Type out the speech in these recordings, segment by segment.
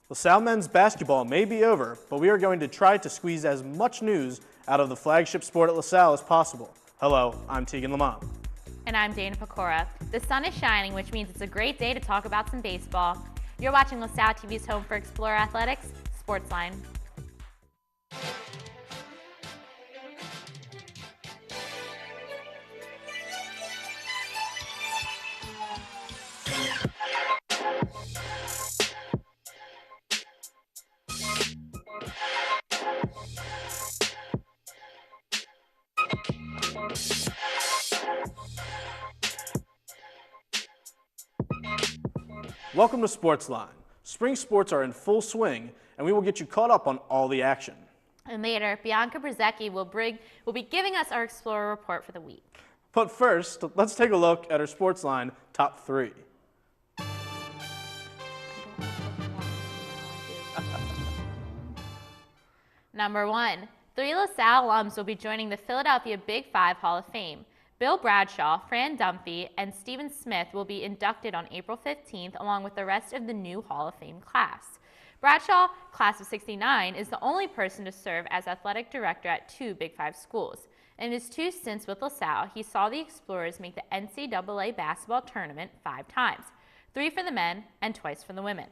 LaSalle men's basketball may be over, but we are going to try to squeeze as much news out of the flagship sport at LaSalle as possible. Hello, I'm Tegan Lamont. And I'm Dana Pecora. The sun is shining, which means it's a great day to talk about some baseball. You're watching LaSalle TV's home for Explorer Athletics, SportsLine. Welcome to SportsLine. Spring sports are in full swing, and we will get you caught up on all the action. And later, Bianca Brzezicki will be giving us our Explorer report for the week. But first, let's take a look at our SportsLine top 3. Number 1, 3 LaSalle alums will be joining the Philadelphia Big Five Hall of Fame. Bill Bradshaw, Fran Dunphy, and Stephen Smith will be inducted on April 15th along with the rest of the new Hall of Fame class. Bradshaw, class of '69, is the only person to serve as athletic director at 2 Big Five schools. In his 2 stints with LaSalle, he saw the Explorers make the NCAA basketball tournament 5 times, 3 for the men and twice for the women.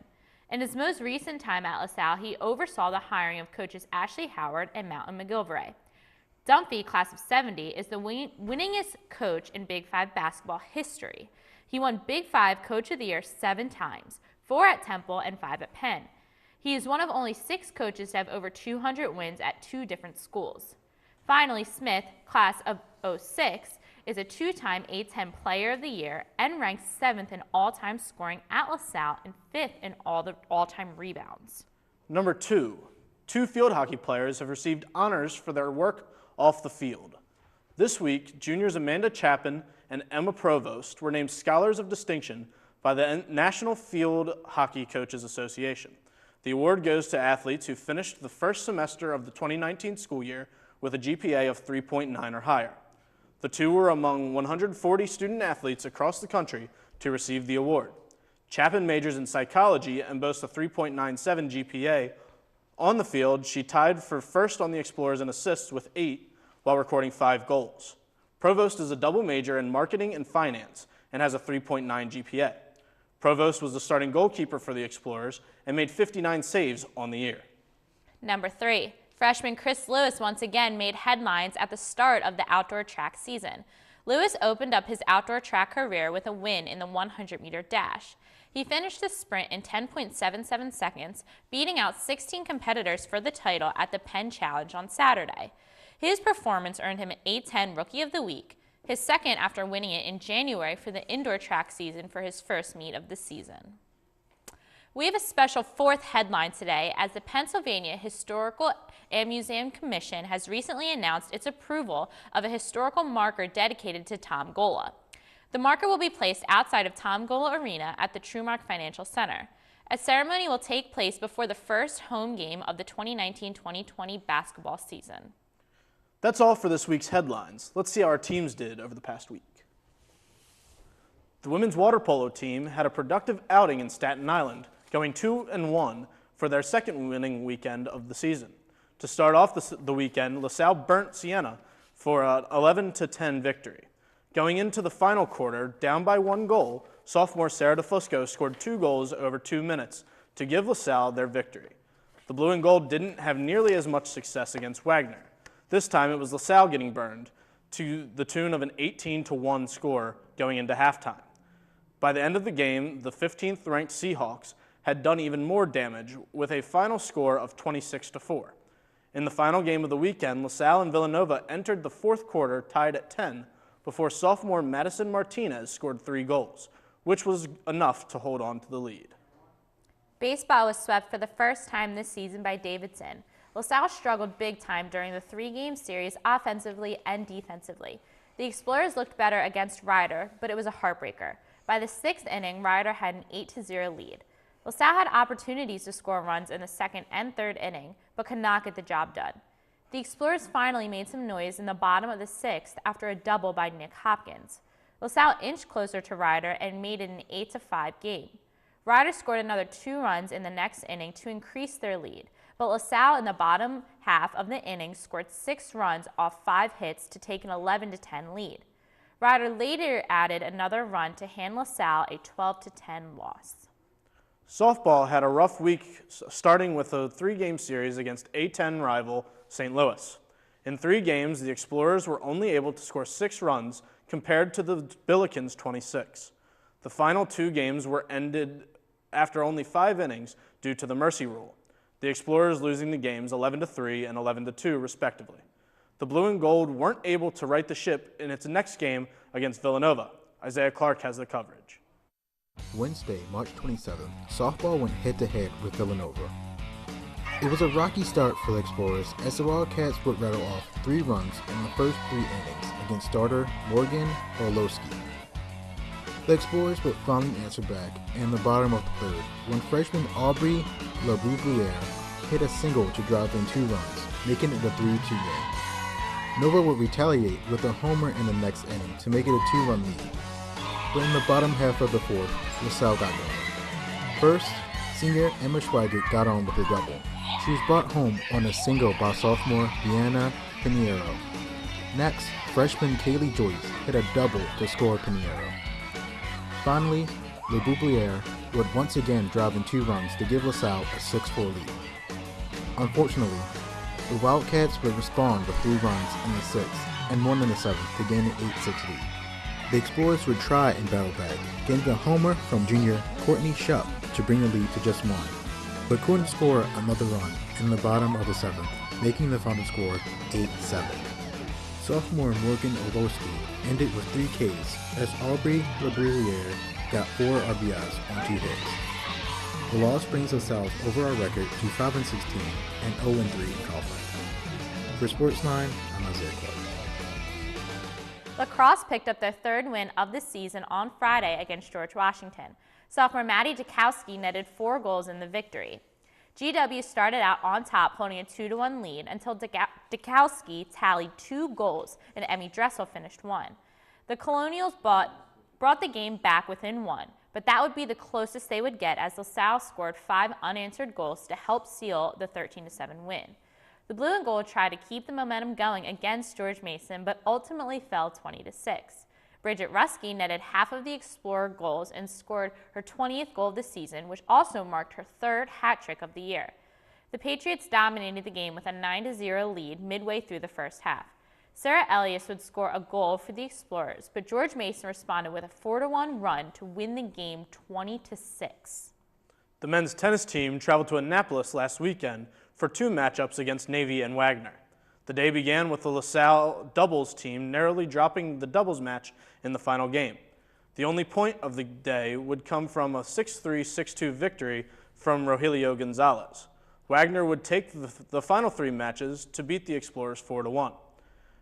In his most recent time at LaSalle, he oversaw the hiring of coaches Ashley Howard and Mountain McGilvray. Dunphy, class of '70, is the winningest coach in Big Five basketball history. He won Big Five Coach of the Year 7 times, 4 at Temple and 5 at Penn. He is one of only 6 coaches to have over 200 wins at 2 different schools. Finally, Smith, class of '06, is a 2-time A-10 Player of the Year and ranks 7th in all-time scoring at LaSalle and 5th in all-time rebounds. Number 2, 2 field hockey players have received honors for their work off the field. This week, juniors Amanda Chapin and Emma Provost were named Scholars of Distinction by the National Field Hockey Coaches Association. The award goes to athletes who finished the first semester of the 2019 school year with a GPA of 3.9 or higher. The 2 were among 140 student athletes across the country to receive the award. Chapin majors in psychology and boasts a 3.97 GPA. On the field, she tied for first on the Explorers in assists with 8 while recording 5 goals. Provost is a double major in marketing and finance and has a 3.9 GPA. Provost was the starting goalkeeper for the Explorers and made 59 saves on the year. Number 3, freshman Chris Lewis once again made headlines at the start of the outdoor track season. Lewis opened up his outdoor track career with a win in the 100-meter dash. He finished the sprint in 10.77 seconds, beating out 16 competitors for the title at the Penn Challenge on Saturday. His performance earned him an A-10 Rookie of the Week, his second after winning it in January for the indoor track season for his first meet of the season. We have a special 4th headline today as the Pennsylvania Historical and Museum Commission has recently announced its approval of a historical marker dedicated to Tom Gola. The marker will be placed outside of Tom Gola Arena at the Trumark Financial Center. A ceremony will take place before the first home game of the 2019-2020 basketball season. That's all for this week's headlines. Let's see how our teams did over the past week. The women's water polo team had a productive outing in Staten Island, going 2-1 for their second winning weekend of the season. To start off the weekend, LaSalle burnt Siena for an 11-10 victory. Going into the final quarter, down by 1 goal, sophomore Sarah DeFusco scored 2 goals over 2 minutes to give LaSalle their victory. The blue and gold didn't have nearly as much success against Wagner. This time it was LaSalle getting burned to the tune of an 18-1 score going into halftime. By the end of the game, the 15th ranked Seahawks had done even more damage with a final score of 26-4. In the final game of the weekend, LaSalle and Villanova entered the 4th quarter tied at 10 before sophomore Madison Martinez scored 3 goals, which was enough to hold on to the lead. Baseball was swept for the first time this season by Davidson. LaSalle struggled big time during the 3-game series offensively and defensively. The Explorers looked better against Ryder, but it was a heartbreaker. By the 6th inning, Ryder had an 8-0 lead. LaSalle had opportunities to score runs in the 2nd and 3rd inning, but could not get the job done. The Explorers finally made some noise in the bottom of the 6th after a double by Nick Hopkins. LaSalle inched closer to Ryder and made it an 8-5 game. Riders scored another 2 runs in the next inning to increase their lead, but LaSalle in the bottom half of the inning scored 6 runs off 5 hits to take an 11-10 lead. Ryder later added another run to hand LaSalle a 12-10 loss. Softball had a rough week starting with a 3-game series against A-10 rival St. Louis. In 3 games, the Explorers were only able to score 6 runs compared to the Billikens' 26. The final 2 games were ended after only 5 innings due to the mercy rule, the Explorers losing the games 11-3 and 11-2 respectively. The Blue and Gold weren't able to right the ship in its next game against Villanova. Isaiah Clark has the coverage. Wednesday, March 27th, softball went head-to-head with Villanova. It was a rocky start for the Explorers as the Wildcats would rattle off 3 runs in the first 3 innings against starter Morgan Orlowski. The Explorers would finally answer back in the bottom of the 3rd when freshman Aubrey LeBoubliere hit a single to drive in 2 runs, making it a 3-2 game. Nova would retaliate with a homer in the next inning to make it a 2-run lead. But in the bottom half of the 4th, LaSalle got going. First, senior Emma Schweigert got on with a double. She was brought home on a single by sophomore Deanna Pinheiro. Next, freshman Kaylee Joyce hit a double to score Pinheiro. Finally, LeBoubliere would once again drive in 2 runs to give LaSalle a 6-4 lead. Unfortunately, the Wildcats would respond with 3 runs in the 6th and 1 in the 7th to gain an 8-6 lead. The Explorers would try and battle back, getting a homer from junior Courtney Shupp to bring the lead to just 1, but couldn't score another run in the bottom of the 7th, making the final score 8-7. Sophomore Morgan Orlowski ended with 3 Ks as Aubrey LeBouliere got 4 RBIs on 2 hits. The loss brings LaSalle's overall record to 5-16 and 0-3 in conference. For SportsLine, I'm Isaiah Clark. Lacrosse picked up their 3rd win of the season on Friday against George Washington. Sophomore Maddie Dukowski netted 4 goals in the victory. GW started out on top, holding a 2-1 lead until Dukowski tallied 2 goals and Emmy Dressel finished 1. The Colonials brought the game back within 1, but that would be the closest they would get as LaSalle scored 5 unanswered goals to help seal the 13-7 win. The Blue and Gold tried to keep the momentum going against George Mason, but ultimately fell 20-6. Bridget Ruski netted half of the Explorer goals and scored her 20th goal of the season, which also marked her 3rd hat trick of the year. The Patriots dominated the game with a 9-0 lead midway through the first half. Sarah Elias would score a goal for the Explorers, but George Mason responded with a 4-1 run to win the game 20-6. The men's tennis team traveled to Annapolis last weekend for 2 matchups against Navy and Wagner. The day began with the LaSalle doubles team narrowly dropping the doubles match in the final game. The only point of the day would come from a 6-3, 6-2 victory from Rogelio Gonzalez. Wagner would take the final 3 matches to beat the Explorers 4-1.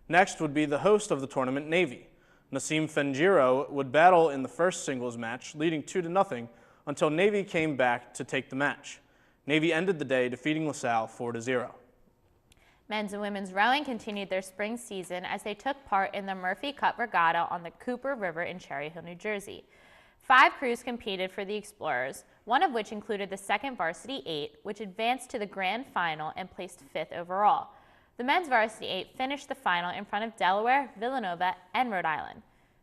Next would be the host of the tournament, Navy. Nassim Fengiro would battle in the first singles match, leading 2-0 until Navy came back to take the match. Navy ended the day defeating LaSalle 4-0. Men's and women's rowing continued their spring season as they took part in the Murphy Cup Regatta on the Cooper River in Cherry Hill, New Jersey. 5 crews competed for the Explorers, one of which included the 2nd Varsity 8, which advanced to the grand final and placed 5th overall. The men's Varsity 8 finished the final in front of Delaware, Villanova, and Rhode Island.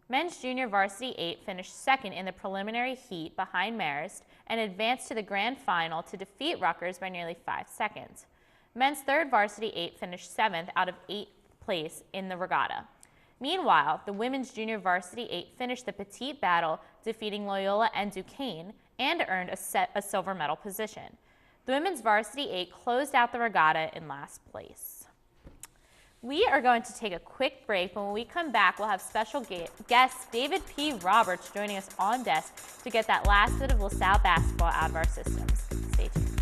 Men's junior Varsity 8 finished 2nd in the preliminary heat behind Marist and advanced to the grand final to defeat Rutgers by nearly 5 seconds. Men's 3rd Varsity 8 finished 7th out of 8th place in the regatta. Meanwhile, the women's junior Varsity 8 finished the petite battle, defeating Loyola and Duquesne, and earned a silver medal position. The women's Varsity 8 closed out the regatta in last place. We are going to take a quick break, but when we come back, we'll have special guest David P. Roberts joining us on desk to get that last bit of LaSalle basketball out of our systems. Stay tuned.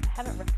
I haven't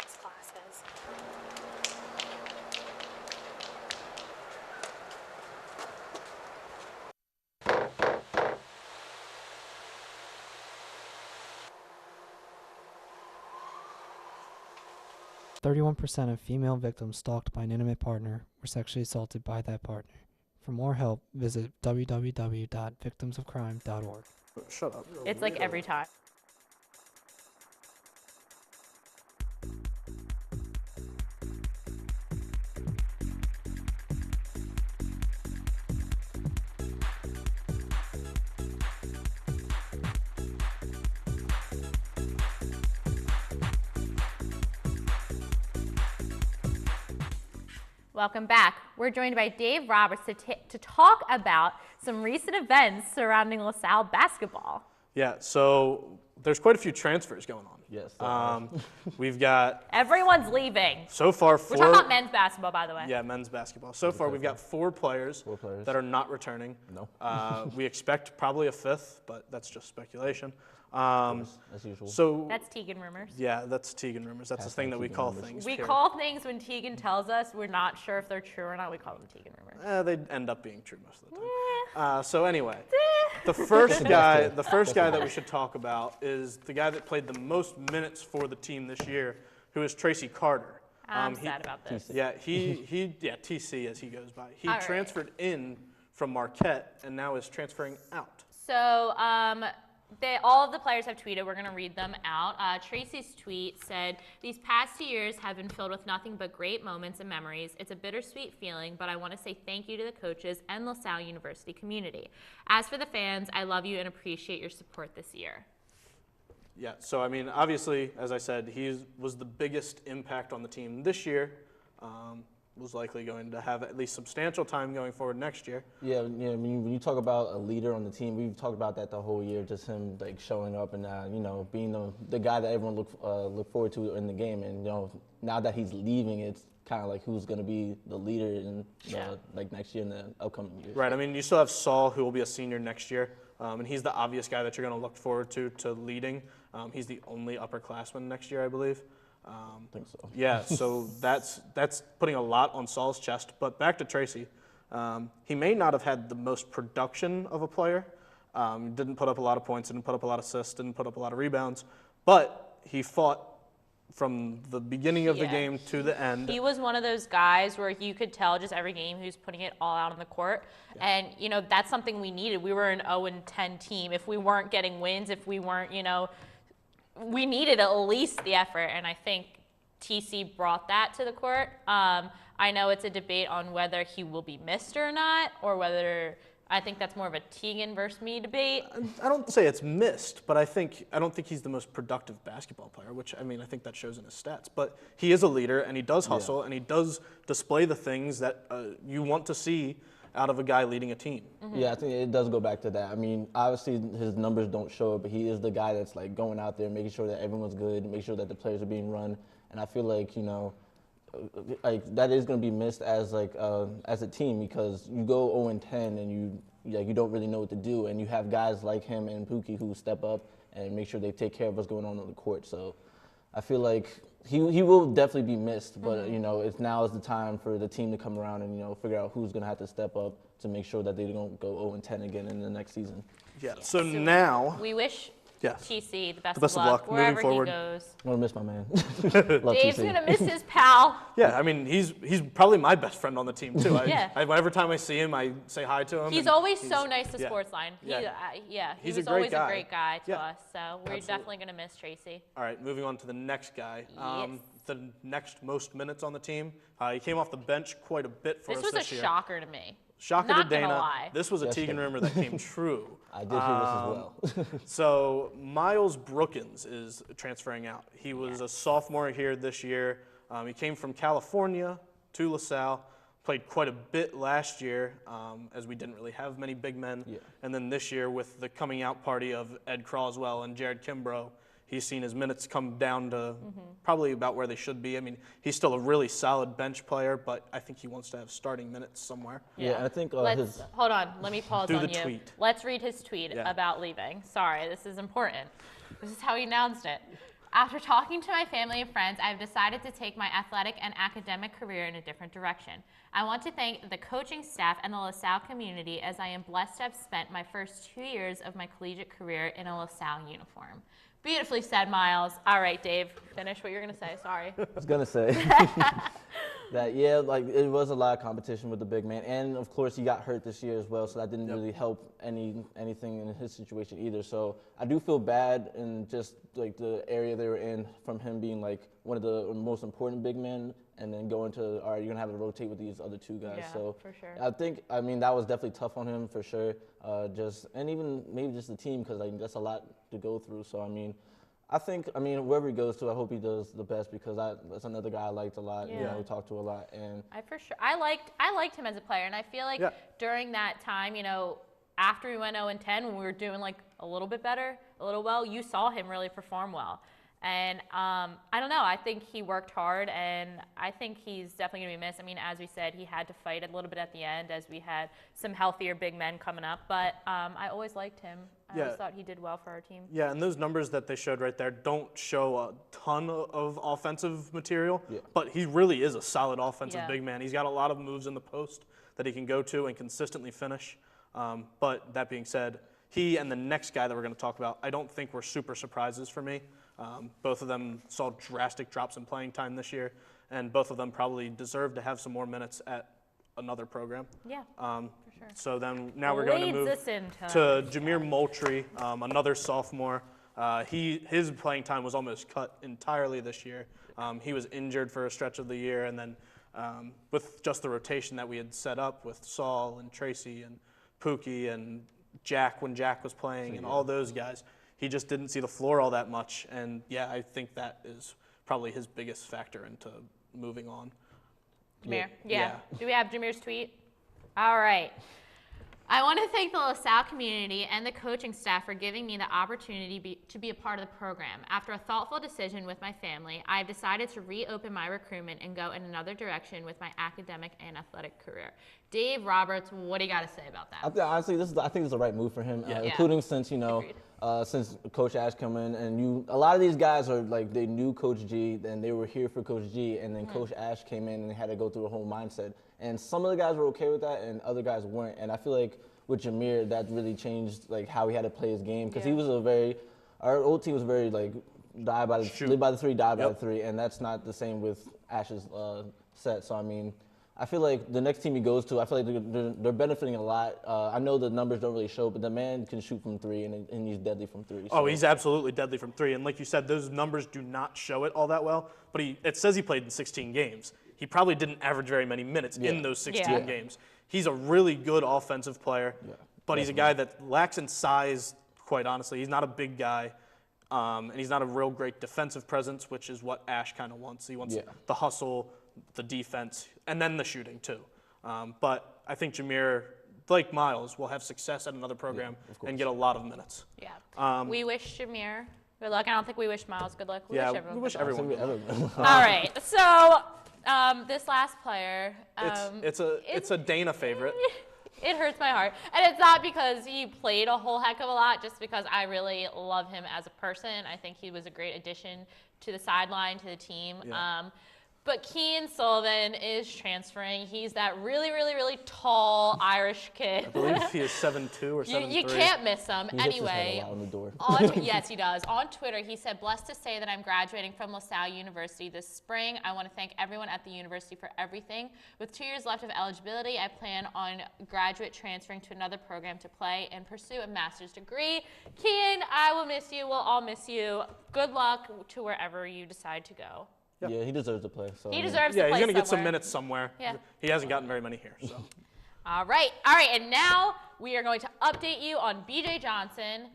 dance classes. "31% of female victims stalked by an intimate partner were sexually assaulted by that partner. For more help, visit www.victimsofcrime.org. Shut up. It's like every time. Welcome back. We're joined by Dave Roberts to talk about some recent events surrounding LaSalle basketball. Yeah, so there's quite a few transfers going on. Yes. We've got, Everyone's leaving. so far, We're four. talking about men's basketball, by the way. Yeah, men's basketball. So far, we've got four players that are not returning. No. We expect probably a fifth, but that's just speculation. As usual. So That's Tegan rumors. yeah, that's Tegan rumors. That's the thing that we Tegan call rumors. things. We here. call things when Tegan tells us we're not sure if they're true or not. We call them Tegan rumors. They end up being true most of the time. So anyway, the first guy that we should talk about is the guy that played the most minutes for the team this year, who is Tracy Carter. I'm sad about this. Yeah, TC as he goes by. He All right. transferred in from Marquette and now is transferring out. So all of the players have tweeted. We're going to read them out. Tracy's tweet said, "These past 2 years have been filled with nothing but great moments and memories. It's a bittersweet feeling, but I want to say thank you to the coaches and LaSalle University community. As for the fans, I love you and appreciate your support this year." Yeah, so I mean, obviously, as I said, he was the biggest impact on the team this year. Was likely going to have at least substantial time going forward next year. Yeah. When you talk about a leader on the team, we've talked about that the whole year. Just him like showing up and being the guy that everyone look forward to in the game. And now that he's leaving, it's kind of like who's going to be the leader in like next year and the upcoming years. Right. I mean, you still have Salle, who will be a senior next year, and he's the obvious guy that you're going to look forward to leading. He's the only upperclassman next year, I believe. I think so. Yeah, so that's putting a lot on Saul's chest. But back to Tracy, he may not have had the most production of a player. Didn't put up a lot of points, didn't put up a lot of assists, didn't put up a lot of rebounds. But he fought from the beginning of the game to the end. He was one of those guys where you could tell just every game he was putting it all out on the court. Yeah. And, that's something we needed. We were an 0-10 team. If we weren't getting wins, if we weren't, we needed at least the effort, and I think TC brought that to the court. I know it's a debate on whether he will be missed or not, or whether I think that's more of a Tegan versus me debate. I don't say it's missed, but I don't think he's the most productive basketball player, which, I mean, I think that shows in his stats. But he is a leader, and he does hustle, and he does display the things that you want to see out of a guy leading a team. Mm-hmm. Yeah, I think it does go back to that. I mean, obviously his numbers don't show it, but he is the guy that's like going out there, making sure that everyone's good, making sure that the players are being run. And I feel like like that is going to be missed as as a team, because you go 0-10 and you don't really know what to do, and you have guys like him and Pookie who step up and make sure they take care of what's going on the court. So I feel like he will definitely be missed, but it's now is the time for the team to come around and figure out who's going to have to step up to make sure that they don't go 0-10 again in the next season. Yeah. So now we wish TC the best of luck wherever moving forward. he goes. I'm gonna miss my man. Dave's gonna miss his pal. Yeah, I mean he's probably my best friend on the team too. Yeah. Every time I see him, I say hi to him. He's always so nice to SportsLine. He He's was a great always guy. a great guy to us. So we're Absolutely. definitely gonna miss Tracy. All right, moving on to the next guy. Yes. The next most minutes on the team. He came off the bench quite a bit for us This was this a year. shocker to me. Shocker Not to Dana. gonna lie. This was a Tegan rumor that came true. I did hear this as well. So Miles Brookins is transferring out. He was a sophomore here this year. He came from California to LaSalle, played quite a bit last year, as we didn't really have many big men. Yeah. And then this year with the coming out party of Ed Croswell and Jared Kimbrough, he's seen his minutes come down to probably about where they should be. I mean, he's still a really solid bench player, but I think he wants to have starting minutes somewhere. Yeah, I think Hold on, let me pause Do on the you. tweet. Let's read his tweet about leaving. Sorry, this is important. This is how he announced it. After talking to my family and friends, I have decided to take my athletic and academic career in a different direction. I want to thank the coaching staff and the LaSalle community, as I am blessed to have spent my first 2 years of my collegiate career in a LaSalle uniform. Beautifully said, Miles. All right, Dave, finish what you're going to say. Sorry. I was going to say that, yeah, like it was a lot of competition with the big man. And, of course, he got hurt this year as well, so that didn't really help anything in his situation either. So I do feel bad in just, like, the area they were in from him being, like, one of the most important big men and then going to, all right, you're going to have to rotate with these other 2 guys. Yeah, so for sure. I mean, that was definitely tough on him for sure. And even maybe just the team, because like, that's a lot to go through. So, I mean, wherever he goes to, I hope he does the best, because that's another guy I liked a lot. Yeah. You know, we talked to a lot. And I liked him as a player, and I feel like during that time, you know, after we went 0-10, when we were doing like a little bit better, you saw him really perform well. And I don't know, I think he worked hard, and I think he's definitely going to be missed. I mean, as we said, he had to fight a little bit at the end as we had some healthier big men coming up, but I always liked him. I always thought he did well for our team. Yeah, and those numbers that they showed right there don't show a ton of offensive material, but he really is a solid offensive big man. He's got a lot of moves in the post that he can go to and consistently finish. But that being said, he and the next guy that we're going to talk about, I don't think were super surprises for me. Both of them saw drastic drops in playing time this year, and both of them probably deserve to have some more minutes at another program. Yeah, for sure. So then now we're going to move to Jameer Moultrie, another sophomore. His playing time was almost cut entirely this year. He was injured for a stretch of the year, and then with just the rotation that we had set up with Saul and Tracy and Pookie and Jack when Jack was playing and all those guys, he just didn't see the floor all that much. And, yeah, I think that is probably his biggest factor into moving on. Jameer, Do we have Jameer's tweet? All right. I want to thank the LaSalle community and the coaching staff for giving me the opportunity to be a part of the program. After a thoughtful decision with my family, I have decided to reopen my recruitment and go in another direction with my academic and athletic career. Dave Roberts, what do you got to say about that? Honestly, I think it's the right move for him, including since, since Coach Ash come in, and a lot of these guys are like, they knew Coach G, and they were here for Coach G, and then Coach Ash came in and had to go through a whole mindset. And some of the guys were okay with that, and other guys weren't. And I feel like with Jameer, that really changed like how he had to play his game, because he was our old team was very like live by the three, and that's not the same with Ash's set. So I mean, I feel like the next team he goes to, I feel like they're benefiting a lot. I know the numbers don't really show, but the man can shoot from 3, and he's deadly from 3. So. Oh, he's absolutely deadly from 3. And like you said, those numbers do not show it all that well, but it says he played in 16 games. He probably didn't average very many minutes in those 16 games. He's a really good offensive player, but he's a guy that lacks in size, quite honestly. He's not a big guy, and he's not a real great defensive presence, which is what Ash kind of wants. He wants the hustle, the defense, and then the shooting too. But I think Jameer, like Miles, will have success at another program and get a lot of minutes. Yeah. We wish Jameer good luck. I don't think we wish Miles good luck. We wish everyone good luck. All right. So this last player, it's a Dana favorite. It hurts my heart. And it's not because he played a whole heck of a lot, just because I really love him as a person. I think he was a great addition to the sideline, to the team. Yeah. But Kean Sullivan is transferring. He's that really, really, really tall Irish kid. I believe he is 7'2" or 7'3". You can't miss him. He anyway, on the door. Yes, he does. On Twitter, he said, "Blessed to say that I'm graduating from LaSalle University this spring. I want to thank everyone at the university for everything. With 2 years left of eligibility, I plan on graduate transferring to another program to play and pursue a master's degree. Kean, I will miss you. We'll all miss you. Good luck to wherever you decide to go." Yeah, he deserves to play. So he deserves to play. Yeah, he's going to get somewhere. some minutes somewhere. Yeah. He hasn't gotten very many here. So. All right, and now we are going to update you on BJ Johnson.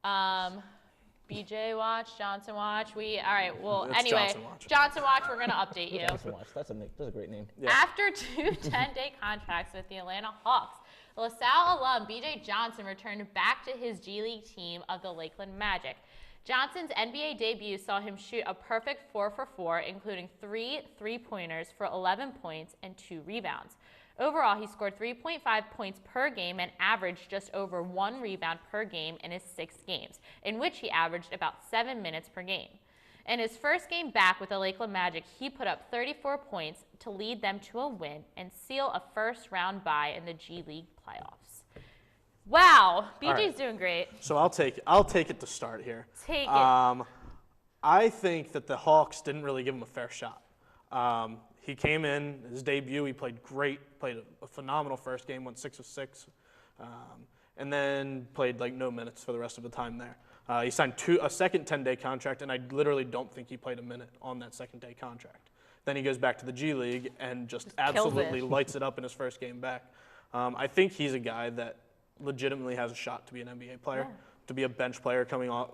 BJ Watch, Johnson Watch. Anyway, Johnson Watch, we're going to update you. Johnson Watch, that's a great name. Yeah. After 2 10-day contracts with the Atlanta Hawks, LaSalle alum BJ Johnson returned back to his G League team of the Lakeland Magic. Johnson's NBA debut saw him shoot a perfect 4 for 4, including 3 3-pointers for 11 points and 2 rebounds. Overall, he scored 3.5 points per game and averaged just over 1 rebound per game in his 6 games, in which he averaged about 7 minutes per game. In his first game back with the Lakeland Magic, he put up 34 points to lead them to a win and seal a first-round bye in the G League playoffs. Wow, BJ's doing great. So I'll take it to start here. Take it. I think that the Hawks didn't really give him a fair shot. He came in, his debut, he played great, played a phenomenal first game, went 6 of 6, and then played like no minutes for the rest of the time there. He signed a second 10-day contract, and I literally don't think he played a minute on that second-day contract. Then he goes back to the G League and just absolutely lights it up in his first game back. I think he's a guy that legitimately has a shot to be an NBA player, to be a bench player coming off.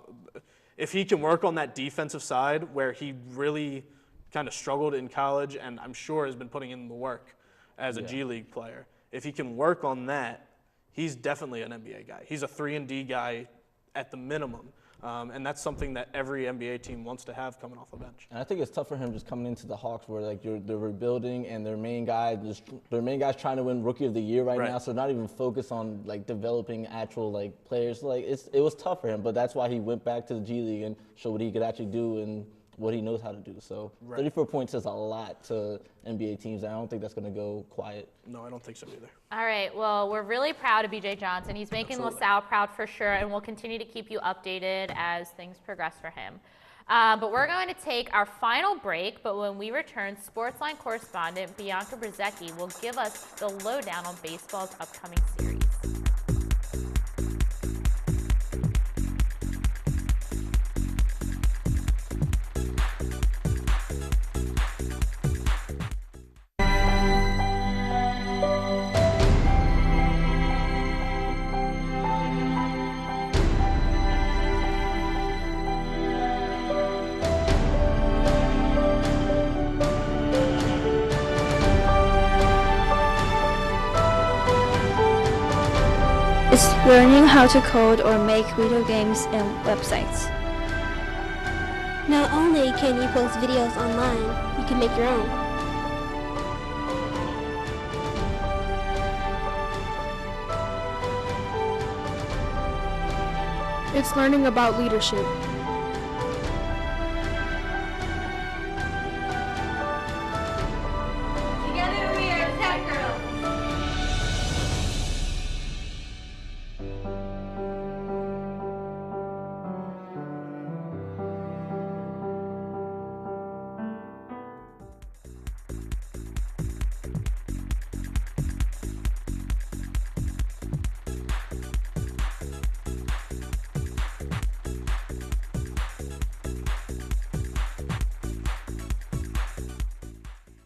If he can work on that defensive side where he really kind of struggled in college and I'm sure has been putting in the work as a G League player, if he can work on that, he's definitely an NBA guy. He's a 3-and-D guy at the minimum. And that's something that every NBA team wants to have coming off the bench. And I think it's tough for him just coming into the Hawks where like they're rebuilding and their main guy's trying to win Rookie of the Year right now, so not even focused on like developing actual like players. Like it was tough for him, but that's why he went back to the G League and showed what he could actually do and what he knows how to do. So 34 points is a lot to NBA teams, and I don't think that's going to go quiet. No, I don't think so either. All right, well, we're really proud of BJ Johnson. He's making LaSalle proud for sure, and we'll continue to keep you updated as things progress for him. But we're going to take our final break, but when we return, SportsLine correspondent Bianca Brzezicki will give us the lowdown on baseball's upcoming series. It's learning how to code or make video games and websites. Not only can you post videos online, you can make your own. It's learning about leadership. Together we are Tech Girls.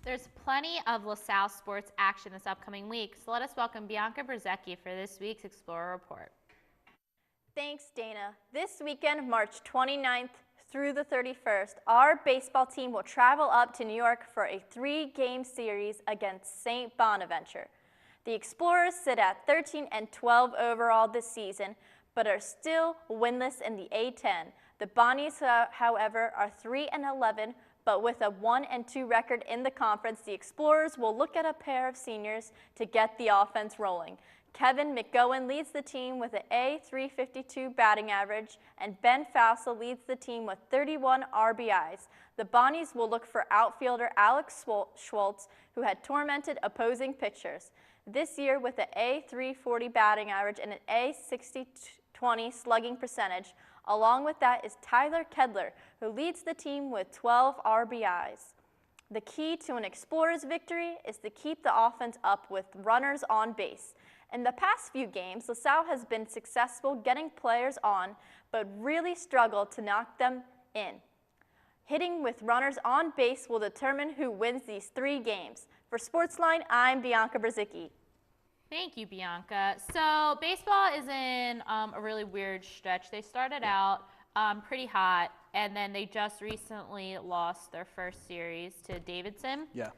There's plenty of LaSalle sports action this upcoming week, so let us welcome Bianca Brzezicki for this week's Explorer Report. Thanks, Dana. This weekend, March 29th through the 31st, our baseball team will travel up to New York for a 3-game series against St. Bonaventure. The Explorers sit at 13-12 overall this season, but are still winless in the A10. The Bonnies, however, are 3-11, but with a 1-2 record in the conference, the Explorers will look at a pair of seniors to get the offense rolling. Kevin McGowan leads the team with an .352 batting average, and Ben Fausa leads the team with 31 RBIs. The Bonnies will look for outfielder Alex Schwartz, who had tormented opposing pitchers. This year, with an .340 batting average and an .60-20 slugging percentage, along with that is Tyler Kedler, who leads the team with 12 RBIs. The key to an Explorers victory is to keep the offense up with runners on base. In the past few games, LaSalle has been successful getting players on, but really struggled to knock them in. Hitting with runners on base will determine who wins these 3 games. For SportsLine, I'm Bianca Brzezicki. Thank you, Bianca. So baseball is in a really weird stretch. They started out pretty hot, and then they just recently lost their first series to Davidson. Yeah.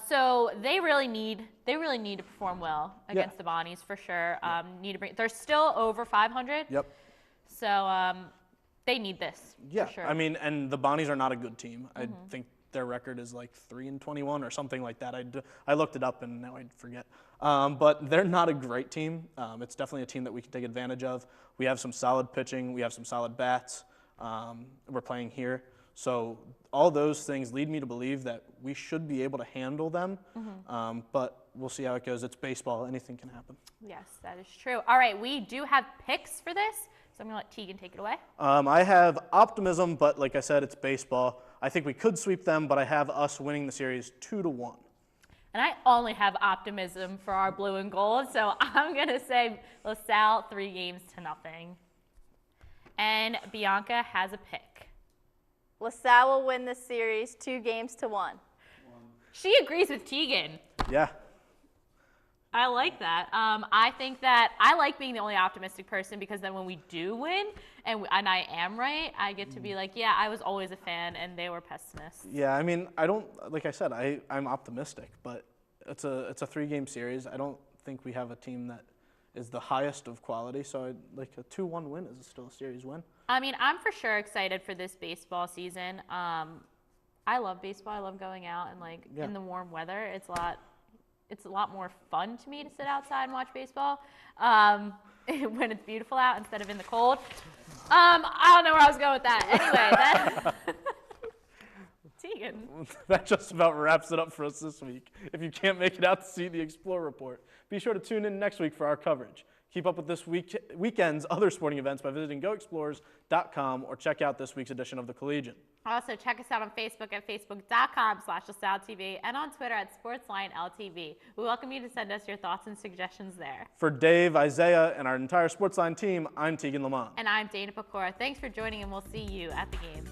So they really need to perform well against the Bonnies for sure. They're still over 500. Yep. So they need this. Yeah. For sure. I mean, and the Bonnies are not a good team. I think their record is like 3-21 or something like that. I looked it up and now I forget. But they're not a great team. It's definitely a team that we can take advantage of. We have some solid pitching. We have some solid bats. We're playing here. So all those things lead me to believe that we should be able to handle them, but we'll see how it goes. It's baseball. Anything can happen. Yes, that is true. All right, we do have picks for this, so I'm going to let Tegan take it away. I have optimism, but like I said, it's baseball. I think we could sweep them, but I have us winning the series 2-1. And I only have optimism for our blue and gold, so I'm going to say LaSalle 3-0. And Bianca has a pick. LaSalle will win this series 2-1. She agrees with Tegan. Yeah. I like that. I think that I like being the only optimistic person because then when we do win and I am right, I get to be like, yeah, I was always a fan and they were pessimists. Yeah, I mean, I don't, like I said, I'm optimistic, but it's a 3-game series. I don't think we have a team that is the highest of quality, so like a 2-1 win is still a series win. I mean, I'm for sure excited for this baseball season. I love baseball. I love going out and in the warm weather. It's a lot more fun to me to sit outside and watch baseball when it's beautiful out instead of in the cold. I don't know where I was going with that. Anyway, Tegan. That just about wraps it up for us this week. If you can't make it out to see the Explore Report, be sure to tune in next week for our coverage. Keep up with this weekend's other sporting events by visiting goexplorers.com or check out this week's edition of the Collegian. Also, check us out on Facebook at facebook.com/LaSalleTV and on Twitter at SportsLineLTV. We welcome you to send us your thoughts and suggestions there. For Dave, Isaiah, and our entire SportsLine team, I'm Tegan Lamont. And I'm Dana Pecora. Thanks for joining, and we'll see you at the game.